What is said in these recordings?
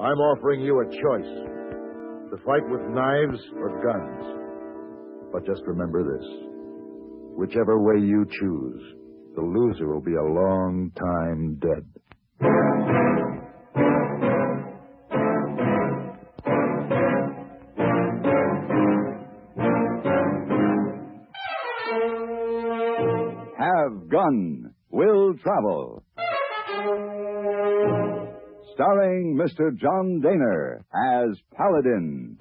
I'm offering you a choice. To fight with knives or guns. But just remember this. Whichever way you choose, the loser will be a long time dead. Have Gun Will Travel. Starring Mr. John Daner as Paladin.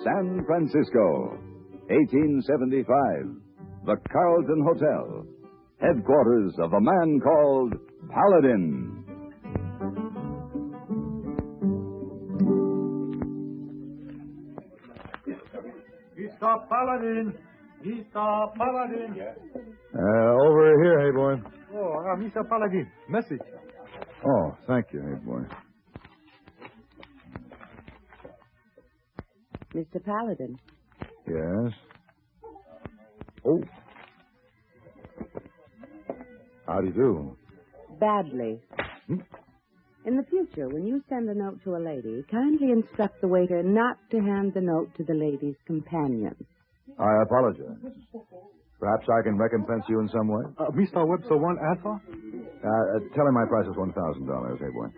San Francisco, 1875. The Carlton Hotel. Headquarters of a man called Paladin. Mr. Paladin. Mr. Paladin. Over here, hey boy. Oh, Mr. Paladin. Message. Oh, thank you, hey boy. Mr. Paladin. Yes? Oh. How do you do? Badly. In the future, when you send a note to a lady, kindly instruct the waiter not to hand the note to the lady's companion. I apologize. Perhaps I can recompense you in some way? Mr. Webster, one answer? Tell him my price is $1,000, hey boy.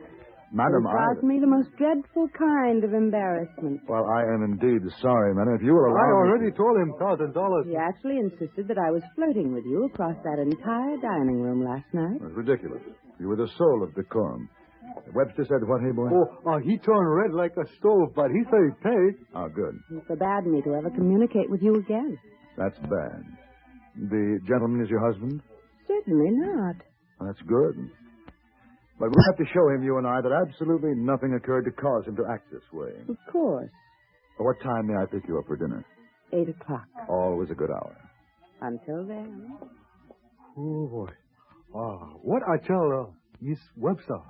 Madam, It caused me the most dreadful kind of embarrassment. Well, I am indeed sorry, madam. If you will allow I me... already told him $1,000. He actually insisted that I was flirting with you across that entire dining room last night. It was ridiculous. You were the soul of decorum. Webster said what, hey boy? He turned red like a stove, but he said he paid. Oh, good. He forbade me to ever communicate with you again. That's bad. The gentleman is your husband? Certainly not. Well, that's good. But we'll have to show him, you and I, that absolutely nothing occurred to cause him to act this way. Of course. What time may I pick you up for dinner? 8 o'clock. Always a good hour. Until then. Oh, boy. What I tell Miss Webster?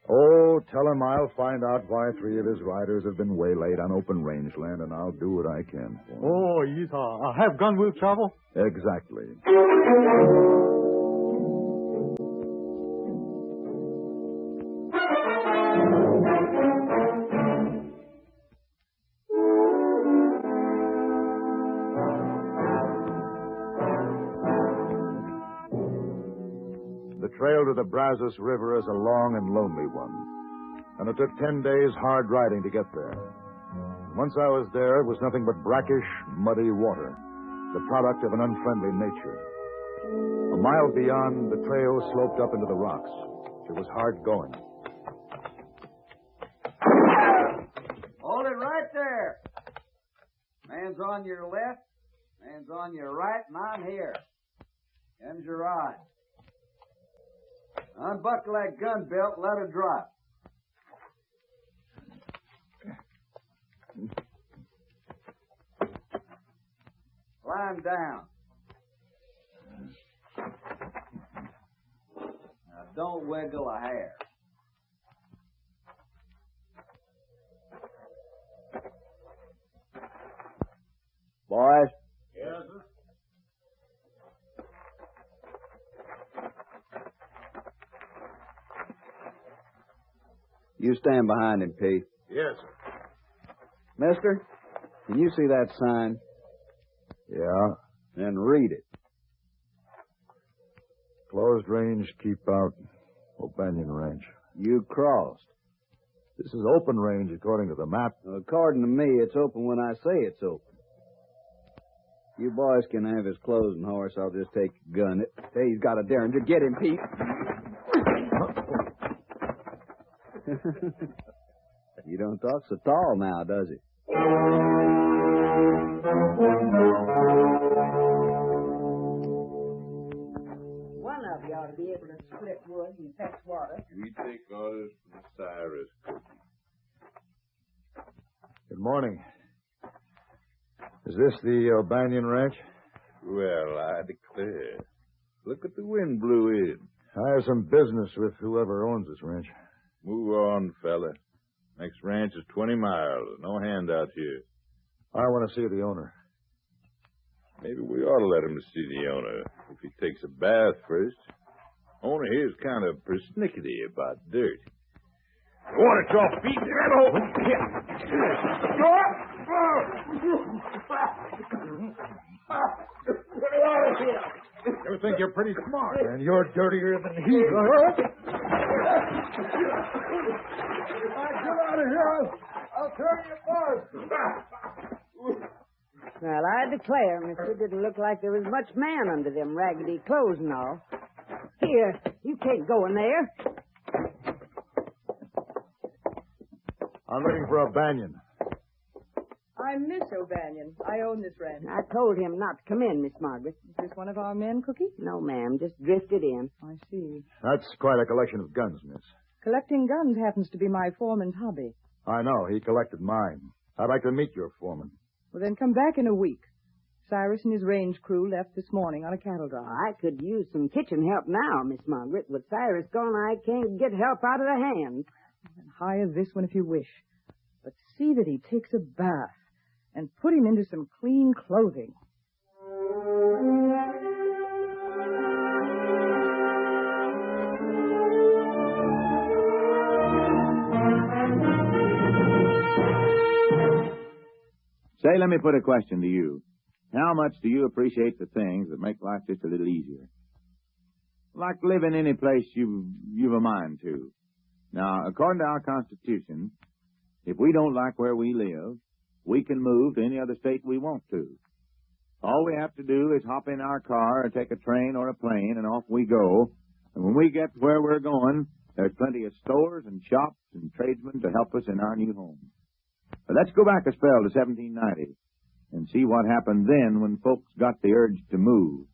Oh, tell him I'll find out why 3 of his riders have been waylaid on open rangeland, and I'll do what I can for him. Oh, yes. Have gun will travel? Exactly. The trail to the Brazos River is a long and lonely one, and it took 10 days hard riding to get there. Once I was there, it was nothing but brackish, muddy water, the product of an unfriendly nature. A mile beyond, the trail sloped up into the rocks. It was hard going. Hold it right there. Man's on your left, man's on your right, and I'm here. Comes your rod. Unbuckle that gun belt, let her drop. Climb down. Now, don't wiggle a hair. Boys? Yes, sir. You stand behind him, Pete. Yes, sir. Mister, can you see that sign? Yeah. Then read it. Closed range, keep out, Obannon Ranch. You crossed. This is open range according to the map. According to me, it's open when I say it's open. You boys can have his clothes and horse. I'll just take your gun. Hey, he's got a derringer. Get him, Pete. You don't talk so tall now, does he? One of you ought to be able to split wood and fetch water. We take orders from Cyrus. Good morning. Is this the Obannon Ranch? Well, I declare. Look at the wind blew in. I have some business with whoever owns this ranch. Move on, fella. Next ranch is 20 miles. No handout here. I want to see the owner. Maybe we ought to let him see the owner if he takes a bath first. Owner here's kind of persnickety about dirt. Water at your feet. You think you're pretty smart, and you're dirtier than he is. Get out of here. I'll turn you first. Well, I declare, mister, it didn't look like there was much man under them raggedy clothes and all. Here, you can't go in there. I'm looking for a banyan. I'm Miss Obannon. I own this ranch. I told him not to come in, Miss Margaret. Is this one of our men, Cookie? No, ma'am, just drifted in. I see. That's quite a collection of guns, miss. Collecting guns happens to be my foreman's hobby. I know. He collected mine. I'd like to meet your foreman. Well, then come back in a week. Cyrus and his range crew left this morning on a cattle drive. I could use some kitchen help now, Miss Margaret. With Cyrus gone, I can't get help out of the hands. And hire this one if you wish. But see that he takes a bath and put him into some clean clothing. Say, let me put a question to you. How much do you appreciate the things that make life just a little easier? Like living any place you've a mind to. Now, according to our Constitution, if we don't like where we live, we can move to any other state we want to. All we have to do is hop in our car or take a train or a plane, and off we go. And when we get where we're going, there's plenty of stores and shops and tradesmen to help us in our new home. But let's go back a spell to 1790 and see what happened then when folks got the urge to move.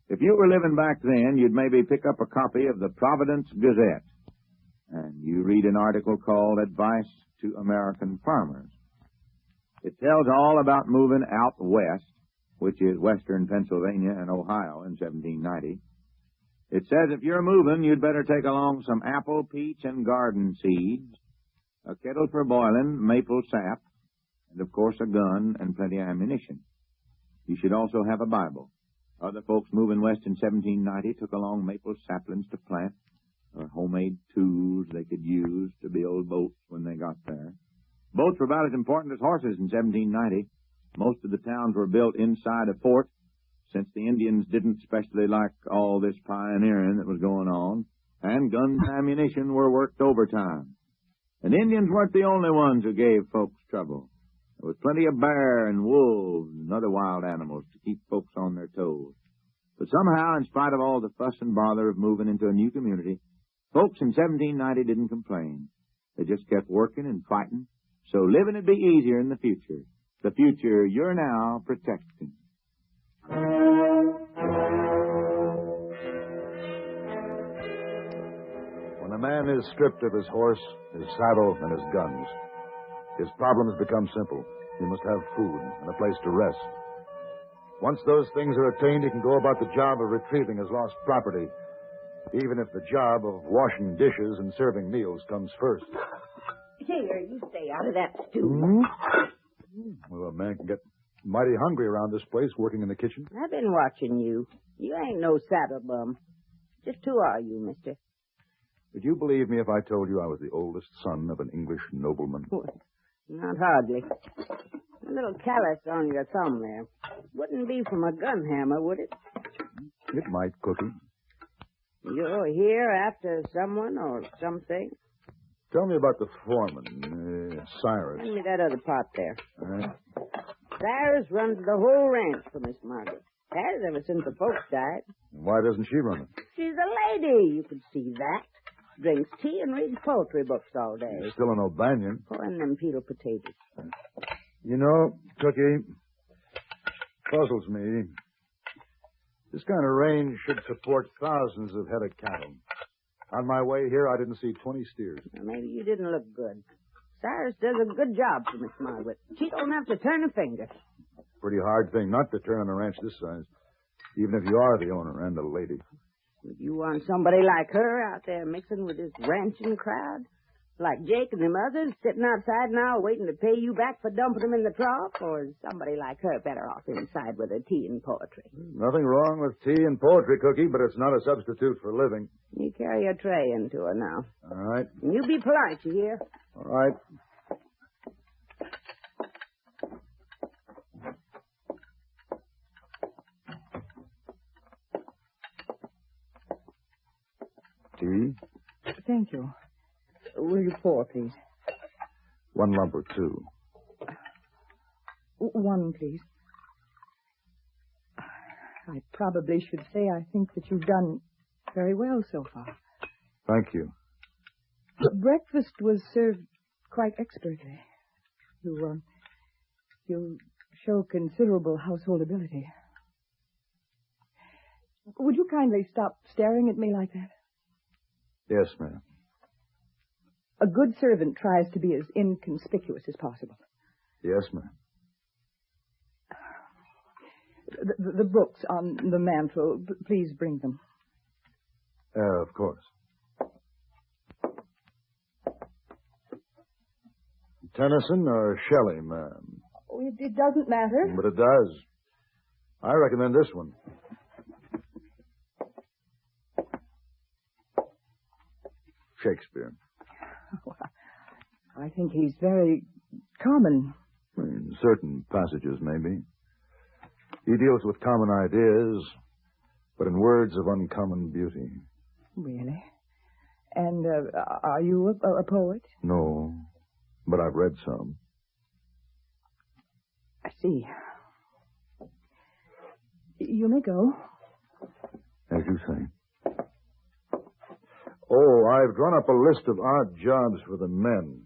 If you were living back then, you'd maybe pick up a copy of the Providence Gazette, and you read an article called Advice to American Farmers. It tells all about moving out west, which is western Pennsylvania and Ohio in 1790. It says if you're moving, you'd better take along some apple, peach, and garden seeds, a kettle for boiling, maple sap, and, of course, a gun and plenty of ammunition. You should also have a Bible. Other folks moving west in 1790 took along maple saplings to plant, or homemade tools they could use to build boats when they got there. Boats were about as important as horses in 1790. Most of the towns were built inside a fort, since the Indians didn't especially like all this pioneering that was going on, and guns and ammunition were worked overtime. And Indians weren't the only ones who gave folks trouble. There was plenty of bear and wolves and other wild animals to keep folks on their toes. But somehow, in spite of all the fuss and bother of moving into a new community, folks in 1790 didn't complain. They just kept working and fighting, so living would be easier in the future. The future you're now protecting. When a man is stripped of his horse, his saddle, and his guns, his problems become simple. He must have food and a place to rest. Once those things are attained, he can go about the job of retrieving his lost property, even if the job of washing dishes and serving meals comes first. Here, you stay out of that stew. Well, a man can get mighty hungry around this place working in the kitchen. I've been watching you. You ain't no saddle bum. Just who are you, mister? Would you believe me if I told you I was the oldest son of an English nobleman? Well, not hardly. A little callus on your thumb there. Wouldn't be from a gun hammer, would it? It might, Cookie. You're here after someone or something? Tell me about the foreman, Cyrus. Hand me that other pot there. Cyrus runs the whole ranch for Miss Margaret. Has ever since the folks died. Why doesn't she run it? She's a lady. You could see that. Drinks tea and reads poetry books all day. You're still an Obannon. Pouring them peeled potatoes. You know, Cookie, puzzles me. This kind of range should support thousands of head of cattle. On my way here, I didn't see 20 steers. Well, maybe you didn't look good. Cyrus does a good job for Miss Margaret. She don't have to turn a finger. Pretty hard thing not to turn on a ranch this size, even if you are the owner and a lady. Would you want somebody like her out there mixing with this ranching crowd? Like Jake and them others sitting outside now waiting to pay you back for dumping them in the trough? Or is somebody like her better off inside with her tea and poetry? Nothing wrong with tea and poetry, Cookie, but it's not a substitute for living. You carry a tray into her now. All right. And you be polite, you hear? All right. Tea? Thank you. Will you pour, please? 1 lump or 2. One, please. I probably should say I think that you've done very well so far. Thank you. Breakfast was served quite expertly. You show considerable household ability. Would you kindly stop staring at me like that? Yes, ma'am. A good servant tries to be as inconspicuous as possible. Yes, ma'am. The books on the mantel, please bring them. Of course. Tennyson or Shelley, ma'am? Oh, it doesn't matter. But it does. I recommend this one. Shakespeare. Oh, I think he's very common. In certain passages, maybe. He deals with common ideas, but in words of uncommon beauty. Really? And are you a poet? No, but I've read some. I see. You may go. As you say. Oh, I've drawn up a list of odd jobs for the men.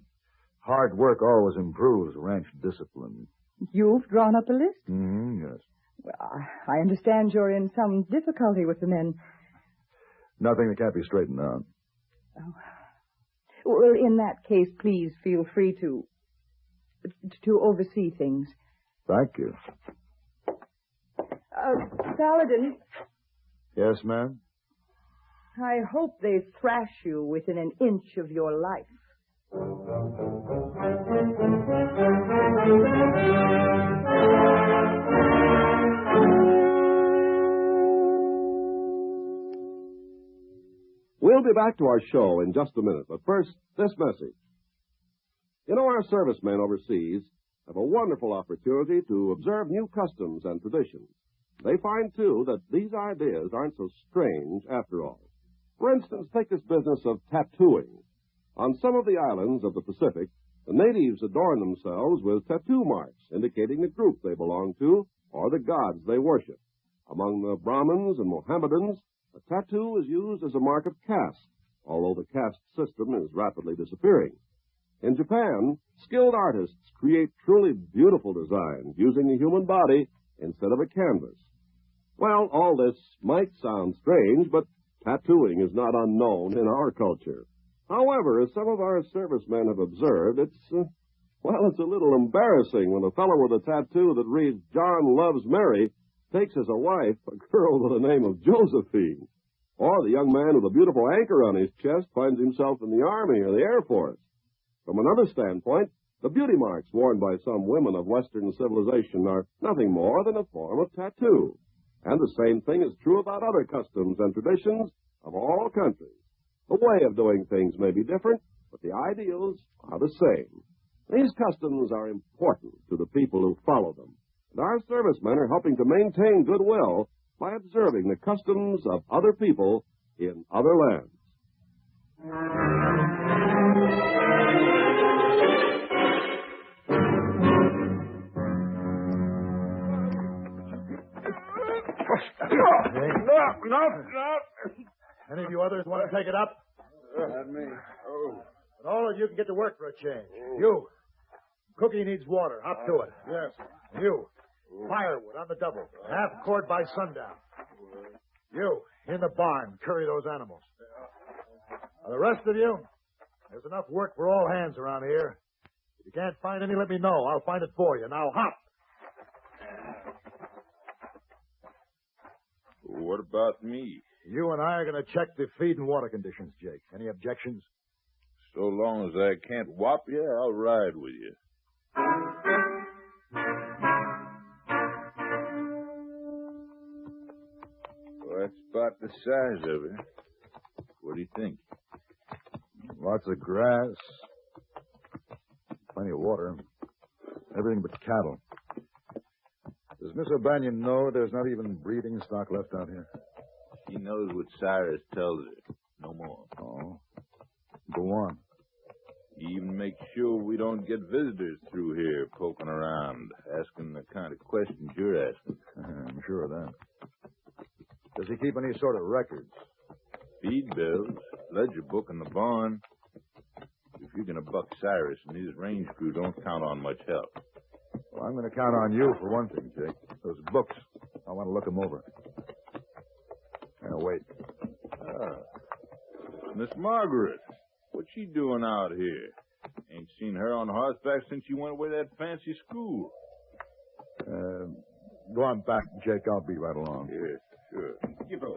Hard work always improves ranch discipline. You've drawn up a list? Yes. Well, I understand you're in some difficulty with the men. Nothing that can't be straightened out. Oh. Well, in that case, please feel free to oversee things. Thank you. Saladin. Yes, ma'am? I hope they thrash you within an inch of your life. We'll be back to our show in just a minute, but first, this message. You know, our servicemen overseas have a wonderful opportunity to observe new customs and traditions. They find, too, that these ideas aren't so strange after all. For instance, take this business of tattooing. On some of the islands of the Pacific, the natives adorn themselves with tattoo marks indicating the group they belong to or the gods they worship. Among the Brahmins and Mohammedans, a tattoo is used as a mark of caste, although the caste system is rapidly disappearing. In Japan, skilled artists create truly beautiful designs using the human body instead of a canvas. Well, all this might sound strange, but tattooing is not unknown in our culture. However, as some of our servicemen have observed, it's a little embarrassing when a fellow with a tattoo that reads, "John loves Mary," takes as a wife a girl with the name of Josephine. Or the young man with a beautiful anchor on his chest finds himself in the Army or the Air Force. From another standpoint, the beauty marks worn by some women of Western civilization are nothing more than a form of tattoo. And the same thing is true about other customs and traditions of all countries. The way of doing things may be different, but the ideals are the same. These customs are important to the people who follow them, and our servicemen are helping to maintain goodwill by observing the customs of other people in other lands. No. Any of you others want to take it up? Not me. And all of you can get to work for a change. You. Cookie needs water. Hop to it. Yes. You. Firewood on the double. Half cord by sundown. You. In the barn. Curry those animals. Now, the rest of you, there's enough work for all hands around here. If you can't find any, let me know. I'll find it for you. Now, hop. What about me? You and I are going to check the feed and water conditions, Jake. Any objections? So long as I can't whop you, I'll ride with you. Well, that's about the size of it. What do you think? Lots of grass. Plenty of water. Everything but cattle. Does Miss Obannon know there's not even breeding stock left out here? She knows what Cyrus tells her. No more. Oh. Go on. He even makes sure we don't get visitors through here poking around, asking the kind of questions you're asking. I'm sure of that. Does he keep any sort of records? Feed bills, ledger book in the barn. If you're going to buck Cyrus and his range crew, don't count on much help. Well, I'm going to count on you for one thing, Jake. Those books. I want to look them over. Now, wait. Miss Margaret, what's she doing out here? Ain't seen her on horseback since you went away to that fancy school. Go on back, Jake. I'll be right along. Yes, sure. Give her.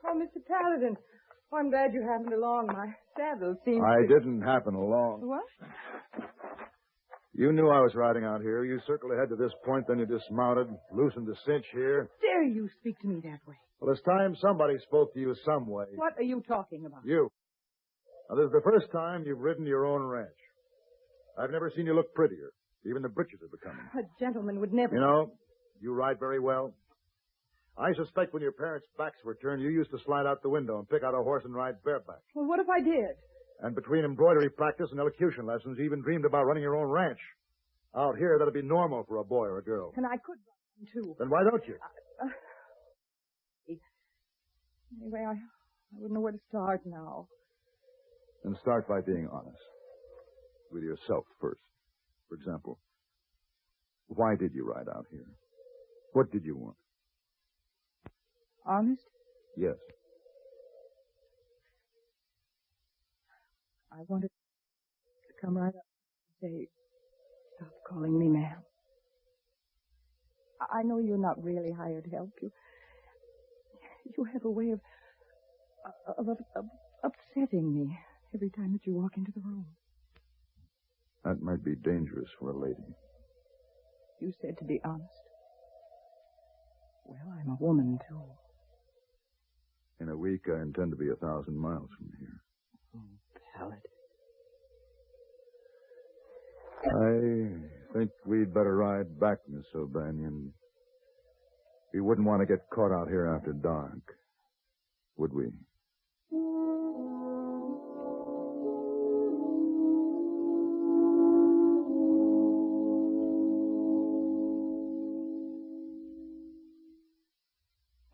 Oh, Mr. Paladin. Oh, I'm glad you happened along. My saddle seems I didn't happen along. What? You knew I was riding out here. You circled ahead to this point, then you dismounted, loosened the cinch here. Dare you speak to me that way? Well, it's time somebody spoke to you some way. What are you talking about? You. Now, this is the first time you've ridden your own ranch. I've never seen you look prettier. Even the breeches are becoming. A gentleman would never... You know, you ride very well. I suspect when your parents' backs were turned, you used to slide out the window and pick out a horse and ride bareback. Well, what if I did? And between embroidery practice and elocution lessons, you even dreamed about running your own ranch. Out here, that'd be normal for a boy or a girl. And I could run, too. Then why don't you? Anyway, I wouldn't know where to start now. Then start by being honest. With yourself first. For example, why did you ride out here? What did you want? Honest? Yes. I wanted to come right up and say, stop calling me ma'am. I know you're not really hired help. You have a way of upsetting me every time that you walk into the room. That might be dangerous for a lady. You said to be honest. Well, I'm a woman, too. In a week, I intend to be 1,000 miles from here. Oh, Pallet. I think we'd better ride back, Miss Obannon. We wouldn't want to get caught out here after dark, would we?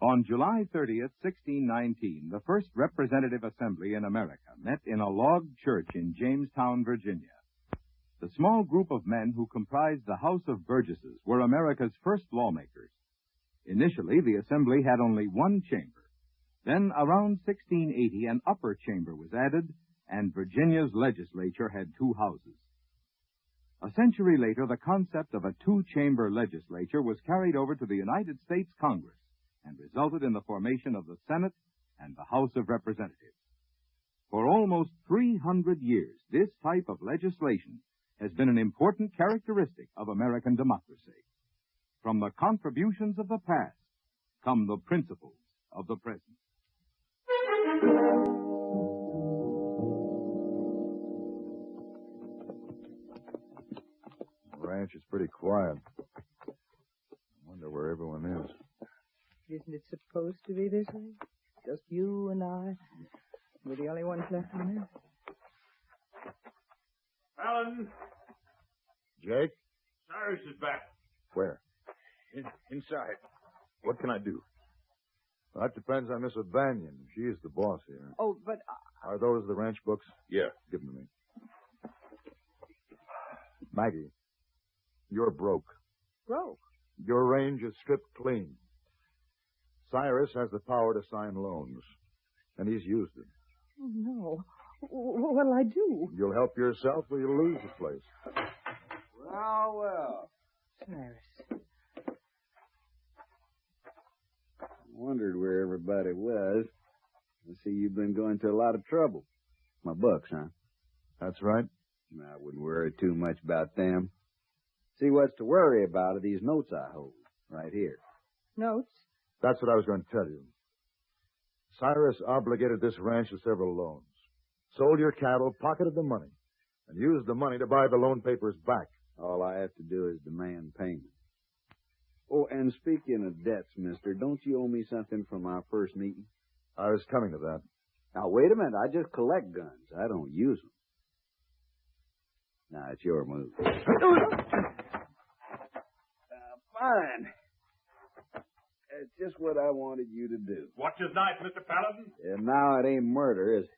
On July 30th, 1619, the first representative assembly in America met in a log church in Jamestown, Virginia. The small group of men who comprised the House of Burgesses were America's first lawmakers. Initially, the assembly had only one chamber. Then, around 1680, an upper chamber was added, and Virginia's legislature had two houses. A century later, the concept of a two-chamber legislature was carried over to the United States Congress and resulted in the formation of the Senate and the House of Representatives. For almost 300 years, this type of legislation has been an important characteristic of American democracy. From the contributions of the past come the principles of the present. The ranch is pretty quiet. I wonder where everyone is. Isn't it supposed to be this way? Just you and I. We're the only ones left in there. Alan, Jake? Cyrus is back. Where? Inside. What can I do? Well, that depends on Miss Obannon. She's the boss here. Oh, but... Are those the ranch books? Yeah. Give them to me. Maggie, you're broke. Broke? Your range is stripped clean. Cyrus has the power to sign loans, and he's used it. Oh, no. What'll I do? You'll help yourself or you'll lose the place. Well, well. Cyrus. I wondered where everybody was. I see you've been going to a lot of trouble. My bucks, huh? That's right. I wouldn't worry too much about them. See, what's to worry about are these notes I hold right here. Notes? That's what I was going to tell you. Cyrus obligated this ranch to several loans. Sold your cattle, pocketed the money, and used the money to buy the loan papers back. All I have to do is demand payment. Oh, and speaking of debts, mister, don't you owe me something from our first meeting? I was coming to that. Now, wait a minute. I just collect guns. I don't use them. Now, it's your move. Fine. It's just what I wanted you to do. Watch his knife, Mr. Paladin. And now it ain't murder, is it?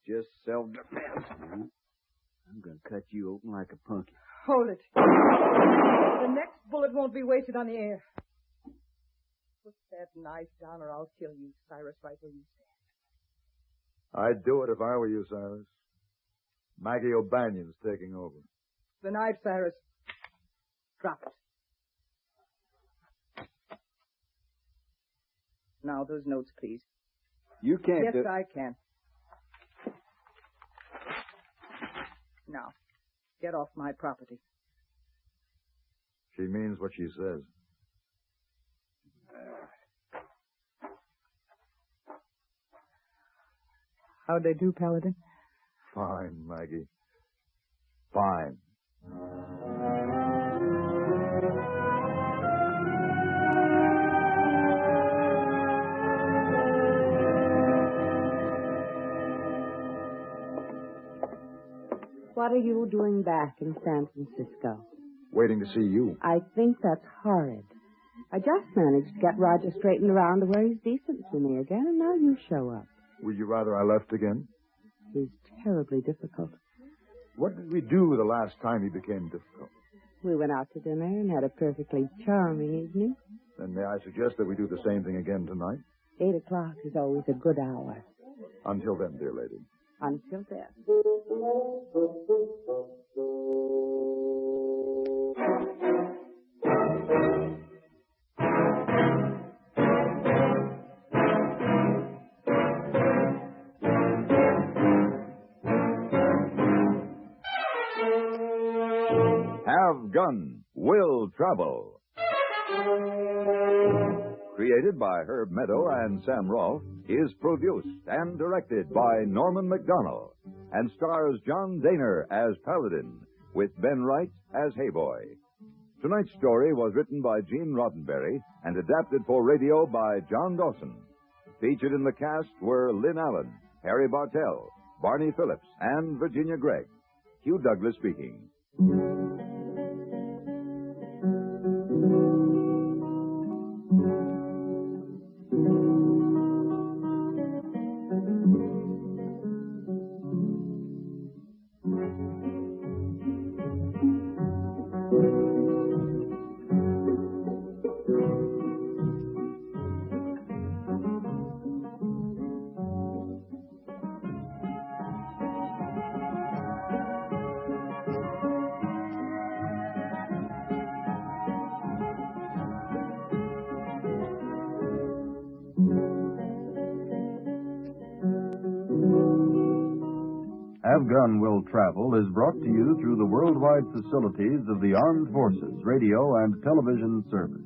Just self-defense. I'm going to cut you open like a punky. Hold it. The next bullet won't be wasted on the air. Put that knife down or I'll kill you, Cyrus, right where you stand. I'd do it if I were you, Cyrus. Maggie Obannon's taking over. The knife, Cyrus. Drop it. Now, those notes, please. You can't Yes, I can. Now, get off my property. She means what she says. How'd they do, Paladin? Fine, Maggie. Fine. What are you doing back in San Francisco? Waiting to see you. I think that's horrid. I just managed to get Roger straightened around to where he's decent to me again, and now you show up. Would you rather I left again? He's terribly difficult. What did we do the last time he became difficult? We went out to dinner and had a perfectly charming evening. Then may I suggest that we do the same thing again tonight? 8 o'clock is always a good hour. Until then, dear lady. Until then. Have Gun Will Travel. Created by Herb Meadow and Sam Rolfe, is produced and directed by Norman McDonnell, and stars John Daner as Paladin, with Ben Wright as Hayboy. Tonight's story was written by Gene Roddenberry and adapted for radio by John Dawson. Featured in the cast were Lynn Allen, Harry Bartell, Barney Phillips, and Virginia Gregg. Hugh Douglas speaking. Have Gun Will Travel is brought to you through the worldwide facilities of the Armed Forces Radio and Television Service.